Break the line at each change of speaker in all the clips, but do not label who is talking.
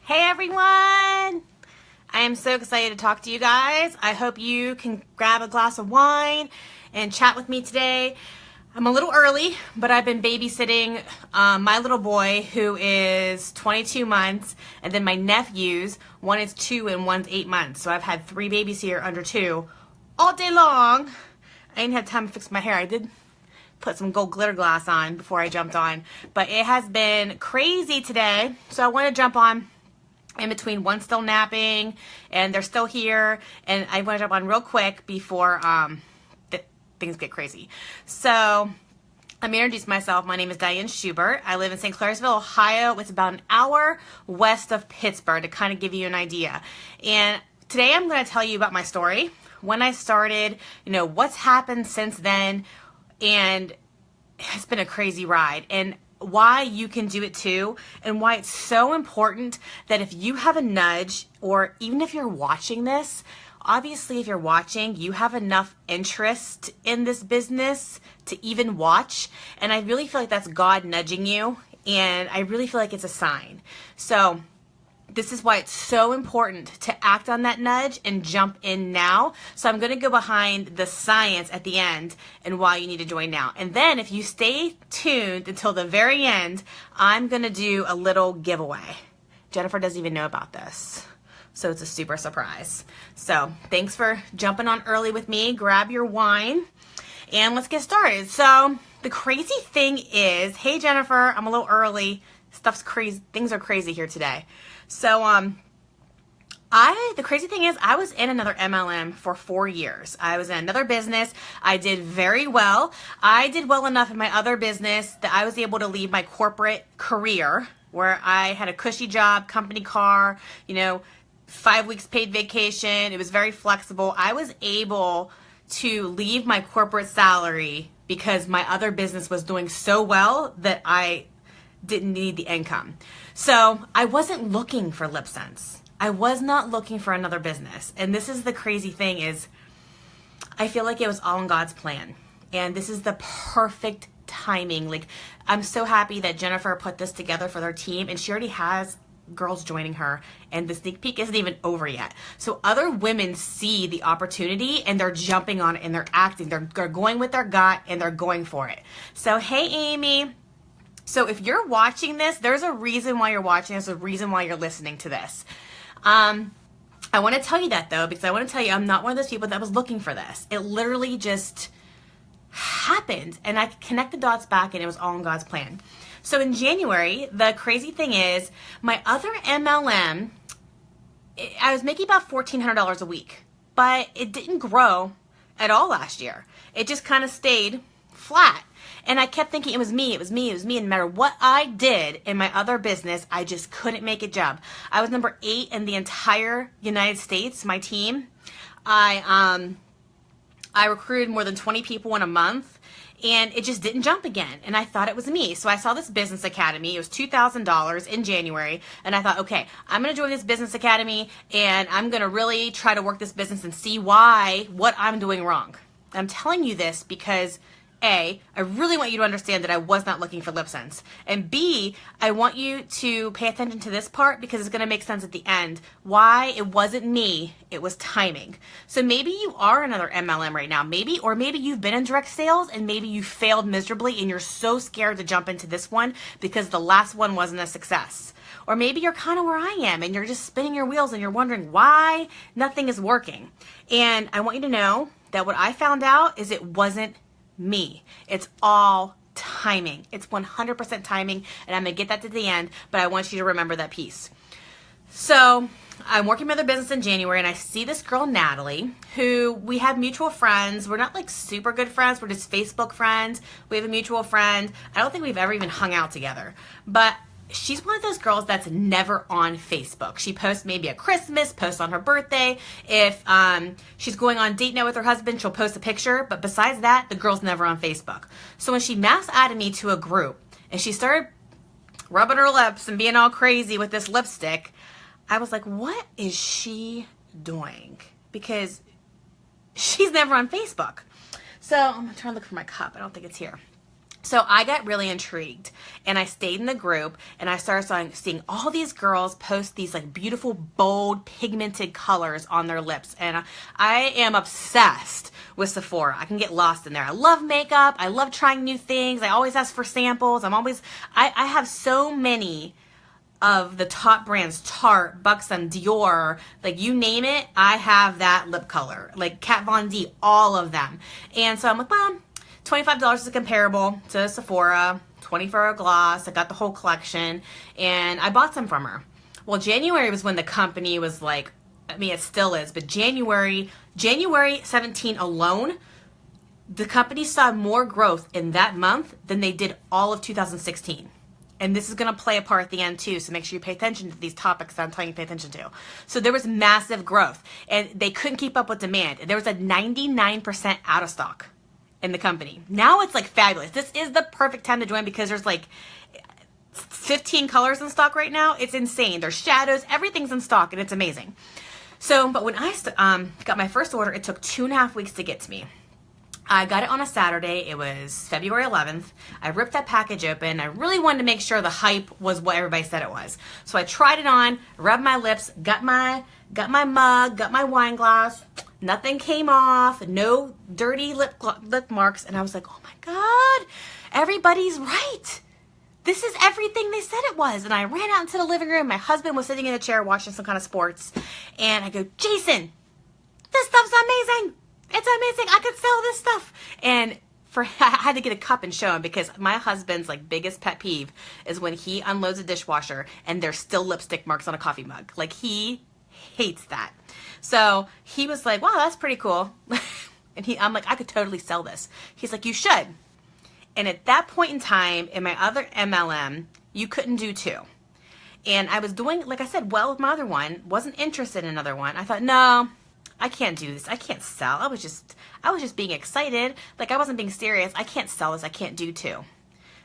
Hey everyone! I am so excited to talk to you guys. I hope you can grab a glass of wine and chat with me today. I'm a little early, but I've been babysitting my little boy who is 22 months, and then my nephews, one is 2 and one's 8 months. So I've had 3 babies here under 2 all day long. I didn't have time to fix my hair. I did put some gold glitter glass on before I jumped on, but it has been crazy today. So I want to jump on in between. One's still napping and they're still here, and I want to jump on real quick before things get crazy. So let me introduce myself. My name is Diane Schubert. I live in St. Clairsville, Ohio. It's about an hour west of Pittsburgh, to kind of give you an idea. And today I'm going to tell you about my story, when I started, what's happened since then, and it's been a crazy ride, and why you can do it too, and why it's so important that if you have a nudge, or even if you're watching this, obviously if you're watching, you have enough interest in this business to even watch, and I really feel like that's God nudging you, and I really feel like it's a sign. So this is why it's so important to act on that nudge and jump in now. So I'm going to go behind the science at the end and why you need to join now. And then if you stay tuned until the very end, I'm going to do a little giveaway. Jennifer doesn't even know about this, so it's a super surprise. So thanks for jumping on early with me. Grab your wine and let's get started. So the crazy thing is, hey Jennifer, I'm a little early. Stuff's crazy. Things are crazy here today. So the crazy thing is, I was in another MLM for 4 years. I was in another business. I did very well. I did well enough in my other business that I was able to leave my corporate career, where I had a cushy job, company car, 5 weeks paid vacation. It was very flexible. I was able to leave my corporate salary because my other business was doing so well that I didn't need the income. So I wasn't looking for Lipsense. I was not looking for another business. And this is the crazy thing, is I feel like it was all in God's plan. And this is the perfect timing. Like, I'm so happy that Jennifer put this together for their team, and she already has girls joining her, and the sneak peek isn't even over yet. So other women see the opportunity and they're jumping on it and they're acting. They're going with their gut and they're going for it. So hey Amy. So if you're watching this, there's a reason why you're watching. There's a reason why you're listening to this. I want to tell you that though, because I want to tell you I'm not one of those people that was looking for this. It literally just happened, and I connect the dots back, and it was all in God's plan. So in January, the crazy thing is, my other MLM, I was making about $1,400 a week, but it didn't grow at all last year. It just kind of stayed flat. And I kept thinking it was me, and no matter what I did in my other business, I just couldn't make it jump. I was number 8 in the entire United States, my team. I recruited more than 20 people in a month, and it just didn't jump again. And I thought it was me. So I saw this business academy. It was $2,000 in January. And I thought, okay, I'm going to join this business academy, and I'm going to really try to work this business and see what I'm doing wrong. I'm telling you this because A, I really want you to understand that I was not looking for Lipsense. And B, I want you to pay attention to this part because it's going to make sense at the end. Why it wasn't me, it was timing. So maybe you are another MLM right now. Maybe you've been in direct sales and maybe you failed miserably and you're so scared to jump into this one because the last one wasn't a success. Or maybe you're kind of where I am and you're just spinning your wheels and you're wondering why nothing is working. And I want you to know that what I found out is it wasn't me. It's all timing. It's 100% timing, and I'm going to get that to the end, but I want you to remember that piece. So I'm working my other business in January, and I see this girl, Natalie, who we have mutual friends. We're not like super good friends. We're just Facebook friends. We have a mutual friend. I don't think we've ever even hung out together, but she's one of those girls that's never on Facebook. She posts maybe at Christmas, posts on her birthday. If she's going on date night with her husband, she'll post a picture. But besides that, the girl's never on Facebook. So when she mass added me to a group and she started rubbing her lips and being all crazy with this lipstick, I was like, what is she doing? Because she's never on Facebook. So I'm trying to look for my cup. I don't think it's here. So I got really intrigued, and I stayed in the group, and I started seeing all these girls post these like beautiful, bold, pigmented colors on their lips, and I am obsessed with Sephora. I can get lost in there. I love makeup. I love trying new things. I always ask for samples. I have so many of the top brands, Tarte, Buxom, Dior, like you name it, I have that lip color, like Kat Von D, all of them. And so I'm like, well, $25 is comparable to Sephora, $20 for a gloss. I got the whole collection, and I bought some from her. Well, January was when the company was like, I mean, it still is, but January 17 alone, the company saw more growth in that month than they did all of 2016. And this is going to play a part at the end too, so make sure you pay attention to these topics that I'm telling you to pay attention to. So there was massive growth, and they couldn't keep up with demand. There was a 99% out of stock in the company. Now it's like fabulous. This is the perfect time to join because there's like 15 colors in stock right now. It's insane. There's shadows. Everything's in stock, and it's amazing. So, but when I got my first order, it took 2.5 weeks to get to me. I got it on a Saturday. It was February 11th. I ripped that package open. I really wanted to make sure the hype was what everybody said it was. So I tried it on, rubbed my lips, got my mug, got my wine glass. Nothing came off, no dirty lip marks. And I was like, oh my God, everybody's right. This is everything they said it was. And I ran out into the living room. My husband was sitting in a chair watching some kind of sports. And I go, Jason, this stuff's amazing. It's amazing. I could sell this stuff. And I had to get a cup and show him because my husband's like biggest pet peeve is when he unloads a dishwasher and there's still lipstick marks on a coffee mug. Like he hates that. So he was like, wow, that's pretty cool. And I'm like, I could totally sell this. He's like, you should. And at that point in time, in my other MLM, you couldn't do two. And I was doing, like I said, well with my other one, wasn't interested in another one. I thought, no, I can't do this. I can't sell. I was just being excited. Like I wasn't being serious. I can't sell this. I can't do two.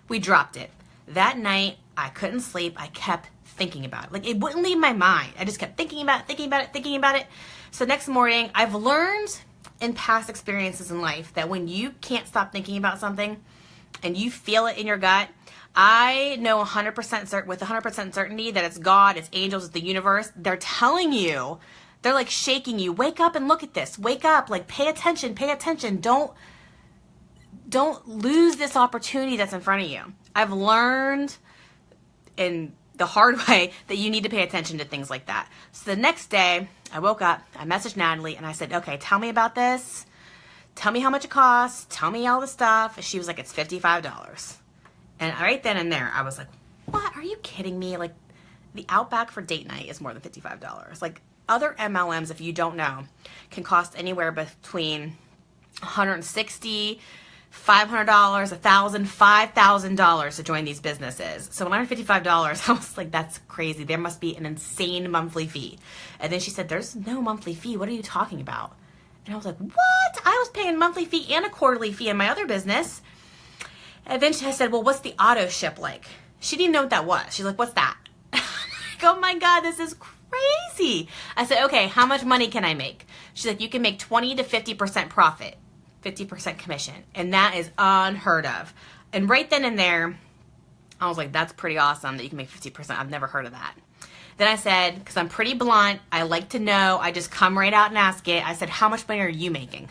We dropped it. That night, I couldn't sleep. I kept thinking about it. Like it wouldn't leave my mind. I just kept thinking about it. So next morning, I've learned in past experiences in life that when you can't stop thinking about something and you feel it in your gut, I know 100% with 100% certainty that it's God, it's angels, it's the universe. They're telling you, they're like shaking you. Wake up and look at this. Wake up. Like pay attention. Don't lose this opportunity that's in front of you. I've learned in the hard way that you need to pay attention to things like that. So the next day I woke up, I messaged Natalie and I said, okay, tell me about this. Tell me how much it costs. Tell me all the stuff. She was like, it's $55. And right then and there, I was like, what? Are you kidding me? Like the Outback for date night is more than $55. Like other MLMs, if you don't know, can cost anywhere between $160, $500, $1,000, $5,000 to join these businesses. So when I heard $55, I was like, that's crazy. There must be an insane monthly fee. And then she said, there's no monthly fee. What are you talking about? And I was like, what? I was paying a monthly fee and a quarterly fee in my other business. And then she said, well, what's the auto ship like? She didn't know what that was. She's like, what's that? I'm like, oh my God, this is crazy. I said, okay, how much money can I make? She's like, you can make 20 to 50% profit, 50% commission. And that is unheard of. And right then and there, I was like, that's pretty awesome that you can make 50%. I've never heard of that. Then I said, because I'm pretty blunt, I like to know, I just come right out and ask it. I said, how much money are you making?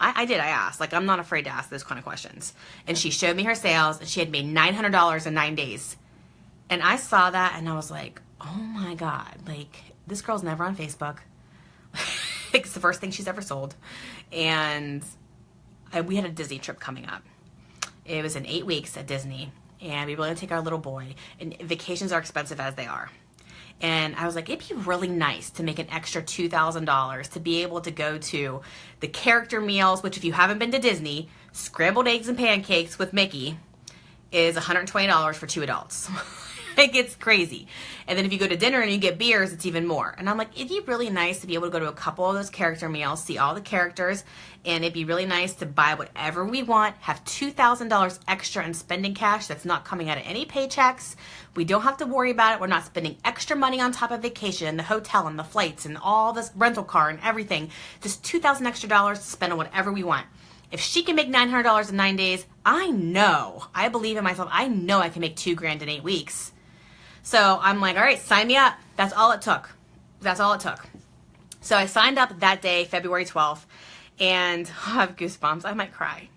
I did, I asked. Like, I'm not afraid to ask those kind of questions. And she showed me her sales, and she had made $900 in 9 days. And I saw that, and I was like, oh my God, like, this girl's never on Facebook. It's the first thing she's ever sold. And we had a Disney trip coming up. It was in 8 weeks at Disney. And we were going to take our little boy. And vacations are expensive as they are. And I was like, it'd be really nice to make an extra $2,000 to be able to go to the character meals, which if you haven't been to Disney, scrambled eggs and pancakes with Mickey is $120 for 2 adults. Like, it's crazy. And then if you go to dinner and you get beers, it's even more. And I'm like, it'd be really nice to be able to go to a couple of those character meals, see all the characters, and it'd be really nice to buy whatever we want, have $2,000 extra in spending cash that's not coming out of any paychecks. We don't have to worry about it. We're not spending extra money on top of vacation and the hotel and the flights and all this rental car and everything. Just $2,000 extra to spend on whatever we want. If she can make $900 in 9 days, I believe in myself. I know I can make $2,000 in 8 weeks. So I'm like, all right, sign me up. That's all it took. That's all it took. So I signed up that day, February 12th, and I have goosebumps. I might cry.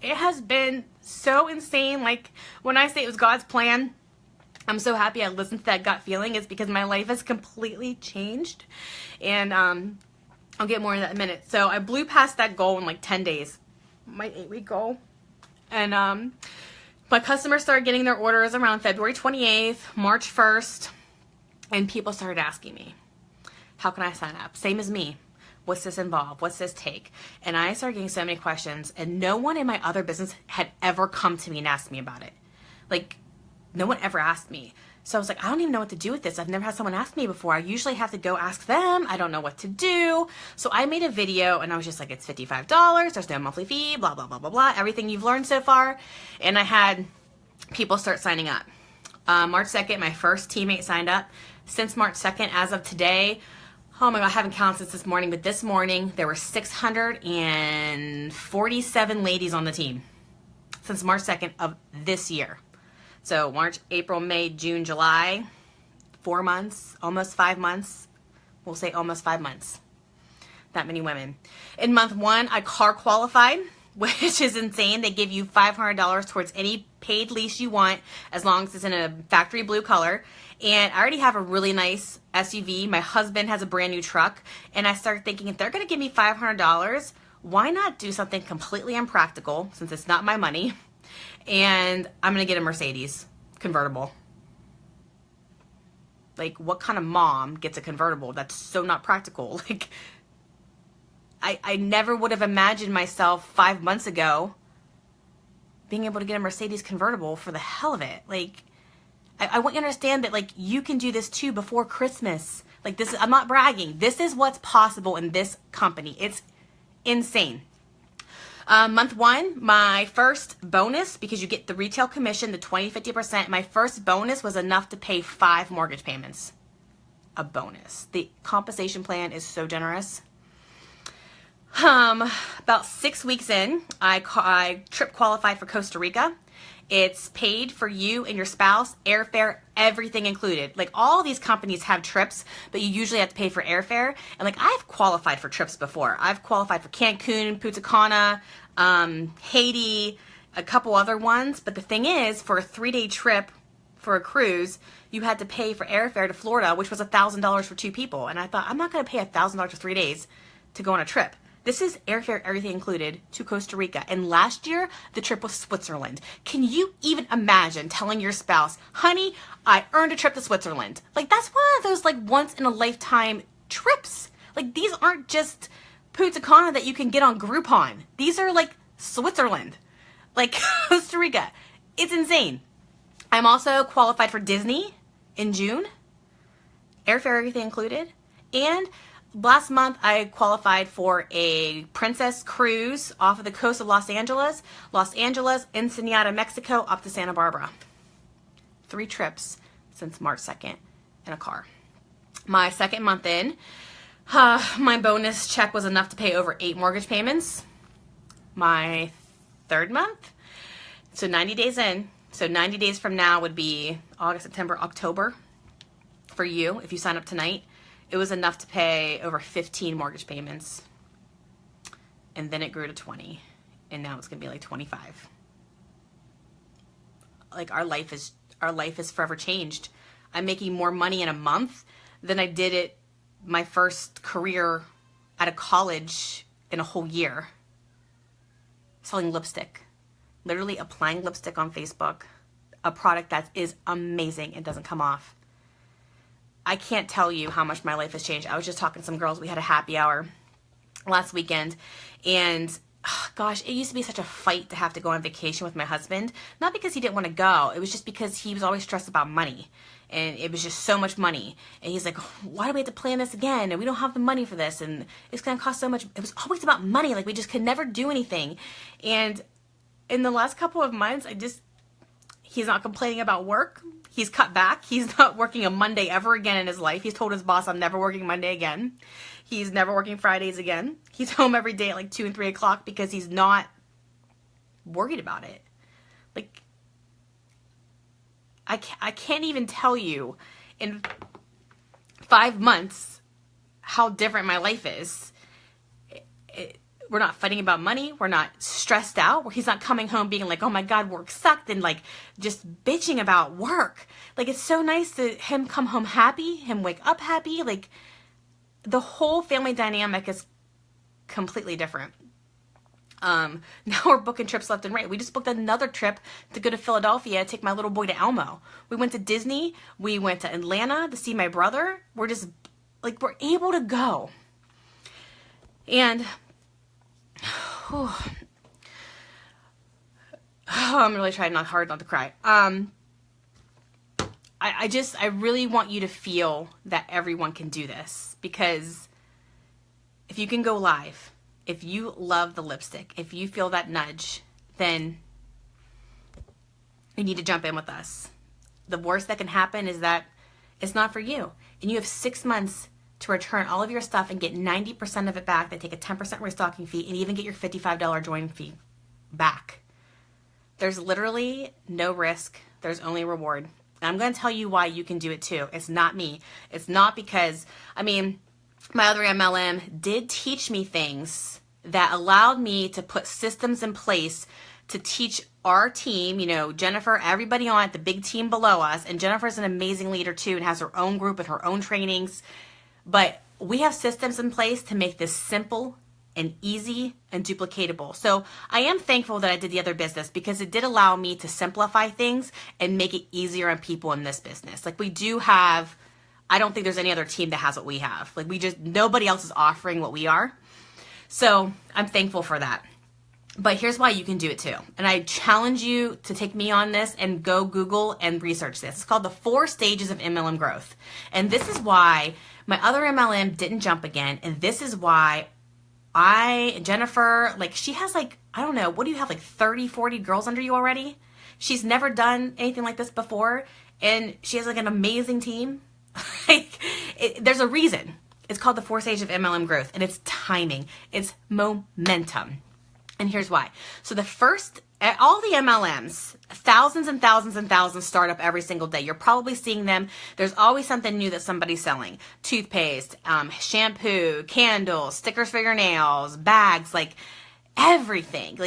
It has been so insane. Like, when I say it was God's plan, I'm so happy I listened to that gut feeling. It's because my life has completely changed. And I'll get more into that in a minute. So I blew past that goal in like 10 days, my 8-week goal. And my customers started getting their orders around February 28th, March 1st, and people started asking me, how can I sign up? Same as me. What's this involve? What's this take? And I started getting so many questions, and no one in my other business had ever come to me and asked me about it. Like, no one ever asked me. So I was like, I don't even know what to do with this. I've never had someone ask me before. I usually have to go ask them. I don't know what to do. So I made a video, and I was just like, it's $55. There's no monthly fee, blah, blah, blah, blah, blah. Everything you've learned so far. And I had people start signing up. March 2nd, my first teammate signed up. Since March 2nd, as of today, oh my God, I haven't counted since this morning, but this morning there were 647 ladies on the team since March 2nd of this year. So March, April, May, June, July, 4 months, almost 5 months. We'll say almost 5 months. That many women. In month 1, I car qualified, which is insane. They give you $500 towards any paid lease you want, as long as it's in a factory blue color. And I already have a really nice SUV. My husband has a brand new truck. And I started thinking, if they're going to give me $500, why not do something completely impractical, since it's not my money, and I'm going to get a Mercedes convertible. Like, what kind of mom gets a convertible? That's so not practical. Like, I never would have imagined myself 5 months ago being able to get a Mercedes convertible for the hell of it. Like, I want you to understand that, like, you can do this too before Christmas. Like, this is, I'm not bragging. This is what's possible in this company. It's insane. Month 1, my first bonus, because you get the retail commission, the 20-50%, my first bonus was enough to pay 5 mortgage payments. A bonus. The compensation plan is so generous. About 6 weeks in, I trip qualified for Costa Rica. It's paid for you and your spouse, airfare, everything included. Like, all these companies have trips, but you usually have to pay for airfare. And like, I've qualified for trips before. I've qualified for Cancun, Punta Cana, Haiti, a couple other ones. But the thing is, for a 3-day trip for a cruise, you had to pay for airfare to Florida, which was $1,000 for 2 people. And I thought, I'm not going to pay $1,000 for 3 days to go on a trip. This is airfare, everything included, to Costa Rica. And last year, the trip was Switzerland. Can you even imagine telling your spouse, honey, I earned a trip to Switzerland? Like, that's one of those, like, once-in-a-lifetime trips. Like, these aren't just Punta Cana that you can get on Groupon. These are, like, Switzerland. Like, Costa Rica. It's insane. I'm also qualified for Disney in June. Airfare, everything included. And last month, I qualified for a Princess cruise off of the coast of Los Angeles, Ensenada, Mexico, up to Santa Barbara. 3 trips since March 2nd in a car. My second month in, my bonus check was enough to pay over 8 mortgage payments. My third month, so 90 days in, so 90 days from now would be August, September, October for you if you sign up tonight. It was enough to pay over 15 mortgage payments. And then it grew to 20. And now it's going to be like 25. Like, our life is forever changed. I'm making more money in a month than I did at my first career out of college in a whole year. Selling lipstick. Literally applying lipstick on Facebook. A product that is amazing and doesn't come off. I can't tell you how much my life has changed. I was just talking to some girls. We had a happy hour last weekend. And gosh, it used to be such a fight to have to go on vacation with my husband. Not because he didn't want to go. It was just because he was always stressed about money. And it was just so much money. And he's like, why do we have to plan this again? And we don't have the money for this. And it's going to cost so much. It was always about money. Like, we just could never do anything. And in the last couple of months, He's not complaining about work. He's cut back. He's not working a Monday ever again in his life. He's told his boss, I'm never working Monday again. He's never working Fridays again. He's home every day at like 2 and 3 o'clock because he's not worried about it. Like, I can't even tell you in 5 months how different my life is. We're not fighting about money. We're not stressed out. He's not coming home being like, oh my God, work sucked, and like just bitching about work. Like, it's so nice to him come home happy, him wake up happy. Like, the whole family dynamic is completely different. Now we're booking trips left and right. We just booked another trip to go to Philadelphia, take my little boy to Elmo. We went to Disney. We went to Atlanta to see my brother. We're just like, we're able to go. And I'm really trying hard not to cry. I really want you to feel that everyone can do this, because if you can go live, if you love the lipstick, if you feel that nudge, then you need to jump in with us. The worst that can happen is that it's not for you, and you have 6 months to return all of your stuff and get 90% of it back. They take a 10% restocking fee and even get your $55 join fee back. There's literally no risk. There's only reward. And I'm going to tell you why you can do it too. It's not me. It's not because, I mean, my other MLM did teach me things that allowed me to put systems in place to teach our team, you know, Jennifer, everybody on it, the big team below us. And Jennifer's an amazing leader too and has her own group and her own trainings. But we have systems in place to make this simple and easy and duplicatable. So I am thankful that I did the other business, because it did allow me to simplify things and make it easier on people in this business. Like, we do have, I don't think there's any other team that has what we have. Like, nobody else is offering what we are. So I'm thankful for that. But here's why you can do it too. And I challenge you to take me on this and go Google and research this. It's called the 4 stages of MLM growth. And this is why my other MLM didn't jump again. And this is why Jennifer, like, she has like, I don't know, what do you have, like 30, 40 girls under you already? She's never done anything like this before. And she has like an amazing team. There's a reason. It's called the 4 stages of MLM growth. And it's timing. It's momentum. And here's why. So the first, all the MLMs, thousands and thousands and thousands start up every single day. You're probably seeing them. There's always something new that somebody's selling. Toothpaste, shampoo, candles, stickers for your nails, bags, like everything.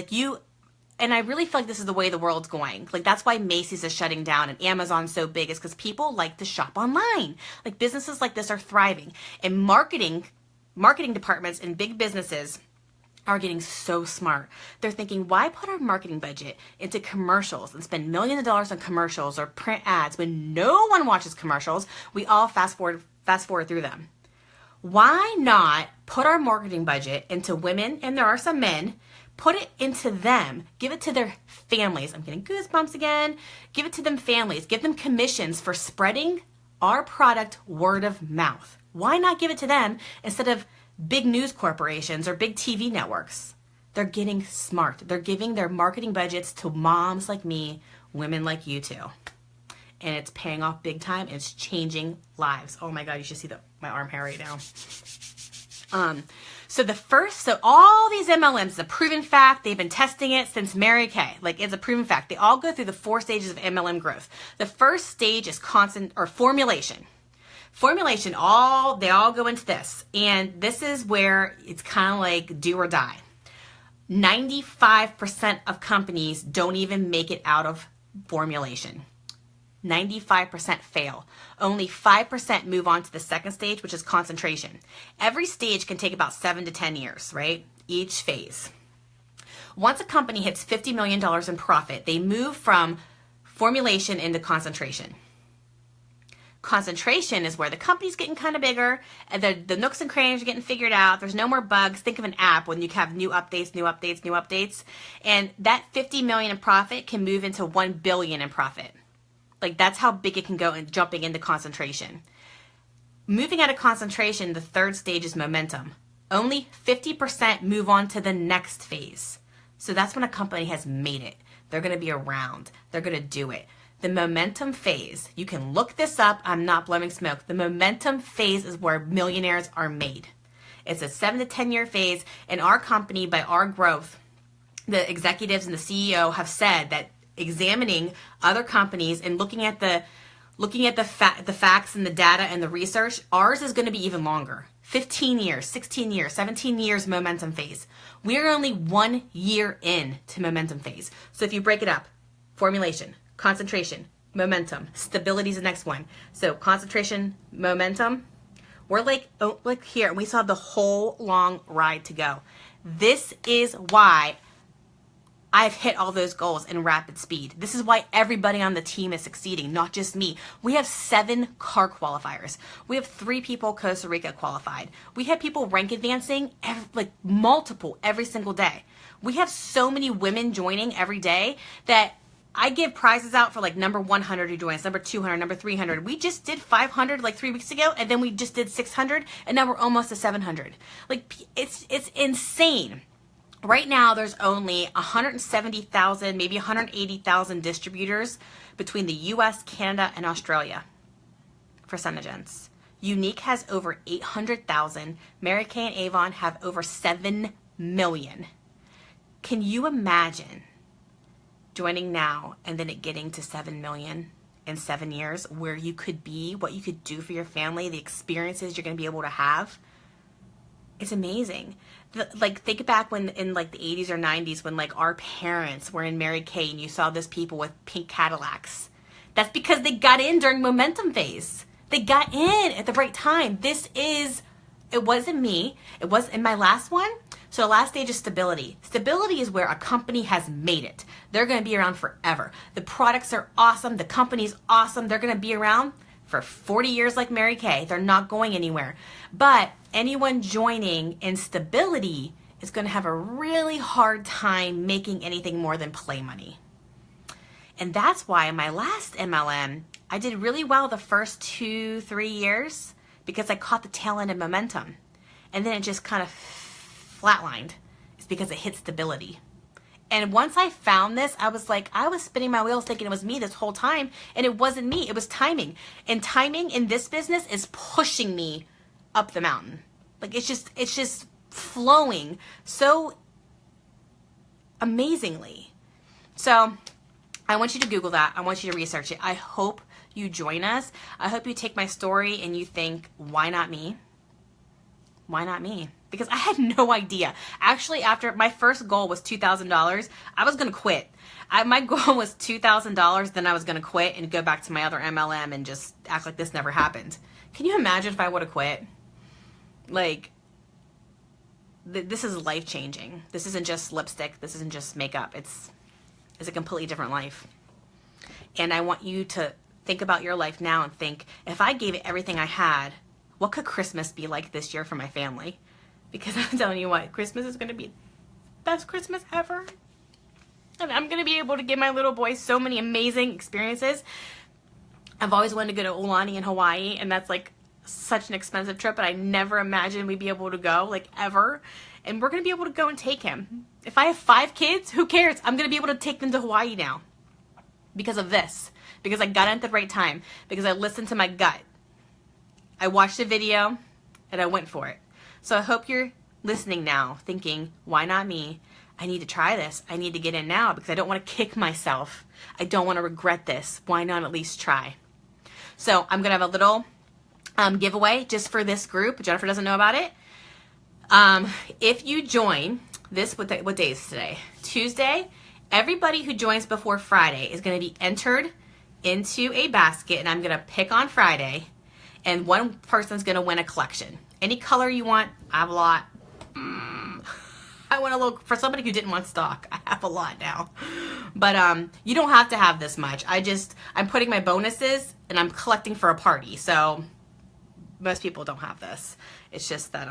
And I really feel like this is the way the world's going. Like, that's why Macy's is shutting down and Amazon's so big, is because people like to shop online. Like, businesses like this are thriving. And marketing departments in big businesses are getting so smart. They're thinking, why put our marketing budget into commercials and spend millions of dollars on commercials or print ads when no one watches commercials? We all fast forward through them. Why not put our marketing budget into women, and there are some men, put it into them, give it to their families. I'm getting goosebumps again. Give it to them families. Give them commissions for spreading our product word of mouth. Why not give it to them instead of big news corporations or big TV networks? They're getting smart. They're giving their marketing budgets to moms like me, women like you too. And it's paying off big time. It's changing lives. Oh my God, you should see my arm hair right now. So all these MLMs, the proven fact, they've been testing it since Mary Kay. Like, it's a proven fact. They all go through the 4 stages of MLM growth. The first stage is formulation. Formulation, they all go into this. And this is where it's kind of like do or die. 95% of companies don't even make it out of formulation. 95% fail. Only 5% move on to the second stage, which is concentration. Every stage can take about 7 to 10 years, right? Each phase. Once a company hits $50 million in profit, they move from formulation into concentration. Concentration is where the company's getting kind of bigger, and the nooks and crannies are getting figured out. There's no more bugs. Think of an app when you have new updates. And that 50 million in profit can move into 1 billion in profit. Like, that's how big it can go in jumping into concentration. Moving out of concentration, the third stage is momentum. Only 50% move on to the next phase. So that's when a company has made it. They're going to be around. They're going to do it. The momentum phase, you can look this up. I'm not blowing smoke. The momentum phase is where millionaires are made. It's a 7 to 10 year phase. In our company, by our growth, the executives and the CEO have said that examining other companies and looking at the facts and the data and the research, ours is going to be even longer. 15 years, 16 years, 17 years momentum phase. We're only 1 year in to momentum phase. So if you break it up, formulation, concentration, momentum, stability is the next one. So concentration, momentum, we're like here, and we still have the whole long ride to go. This is why I've hit all those goals in rapid speed. This is why everybody on the team is succeeding, not just me. We have 7 car qualifiers. We have 3 people Costa Rica qualified. We have people rank advancing, multiple every single day. We have so many women joining every day that I give prizes out for like number 100 who joins, number 200, number 300. We just did 500 like 3 weeks ago, and then we just did 600, and now we're almost to 700. Like, it's insane. Right now, there's only 170,000, maybe 180,000 distributors between the US, Canada, and Australia for Senegence. Unique has over 800,000. Mary Kay and Avon have over 7 million. Can you imagine joining now and then it getting to 7 million in 7 years, where you could be, what you could do for your family, the experiences you're going to be able to have? It's amazing. Think back when in like the 80s or 90s when like our parents were in Mary Kay and you saw those people with pink Cadillacs. That's because they got in during momentum phase. They got in at the right time. It wasn't me. It was in my last one. So the last stage is stability. Stability is where a company has made it. They're going to be around forever. The products are awesome. The company's awesome. They're going to be around for 40 years like Mary Kay. They're not going anywhere. But anyone joining in stability is going to have a really hard time making anything more than play money. And that's why in my last MLM, I did really well the first 2-3 years because I caught the tail end of momentum. And then it just kind of flatlined. It's because it hit stability. And once I found this, I was spinning my wheels thinking it was me this whole time. And it wasn't me. It was timing. And timing in this business is pushing me up the mountain. Like it's just flowing so amazingly. So I want you to Google that. I want you to research it. I hope you join us. I hope you take my story and you think, why not me? Why not me? Because I had no idea. Actually, after my first goal was $2,000, I was going to quit. My goal was $2,000, then I was going to quit and go back to my other MLM and just act like this never happened. Can you imagine if I would have quit? Like, this is life-changing. This isn't just lipstick. This isn't just makeup. It's a completely different life. And I want you to think about your life now and think, if I gave it everything I had, what could Christmas be like this year for my family? Because I'm telling you what, Christmas is going to be the best Christmas ever. And I'm going to be able to give my little boy so many amazing experiences. I've always wanted to go to Aulani in Hawaii, and that's like such an expensive trip, but I never imagined we'd be able to go, like ever. And we're going to be able to go and take him. If I have 5 kids, who cares? I'm going to be able to take them to Hawaii now. Because of this. Because I got in at the right time. Because I listened to my gut. I watched a video, and I went for it. So I hope you're listening now, thinking, why not me? I need to try this. I need to get in now because I don't want to kick myself. I don't want to regret this. Why not at least try? So I'm going to have a little giveaway just for this group. Jennifer doesn't know about it. If you join this, what day is today? Tuesday. Everybody who joins before Friday is going to be entered into a basket, and I'm going to pick on Friday, and one person's going to win a collection. Any color you want, I have a lot. I want a little, for somebody who didn't want stock, I have a lot now. But you don't have to have this much. I'm putting my bonuses and I'm collecting for a party. So most people don't have this. It's just that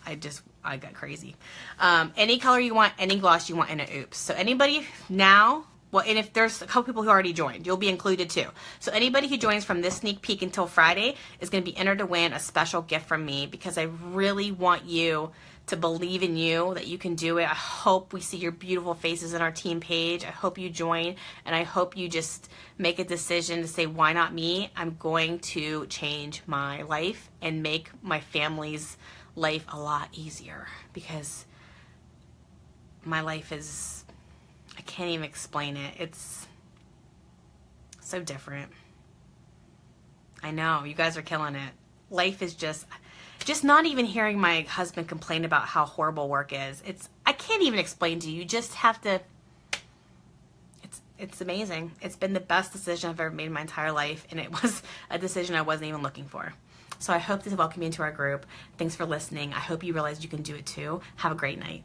I got crazy. Any color you want, any gloss you want in an oops. So anybody now, well, and if there's a couple people who already joined, you'll be included too. So anybody who joins from this sneak peek until Friday is going to be entered to win a special gift from me because I really want you to believe in you, that you can do it. I hope we see your beautiful faces on our team page. I hope you join, and I hope you just make a decision to say, why not me? I'm going to change my life and make my family's life a lot easier, because my life is, I can't even explain it. It's so different. I know, you guys are killing it. Life is just not even hearing my husband complain about how horrible work is. I can't even explain to you. You just have to, it's amazing. It's been the best decision I've ever made in my entire life, and it was a decision I wasn't even looking for. So I hope to welcome you into our group. Thanks for listening. I hope you realize you can do it too. Have a great night.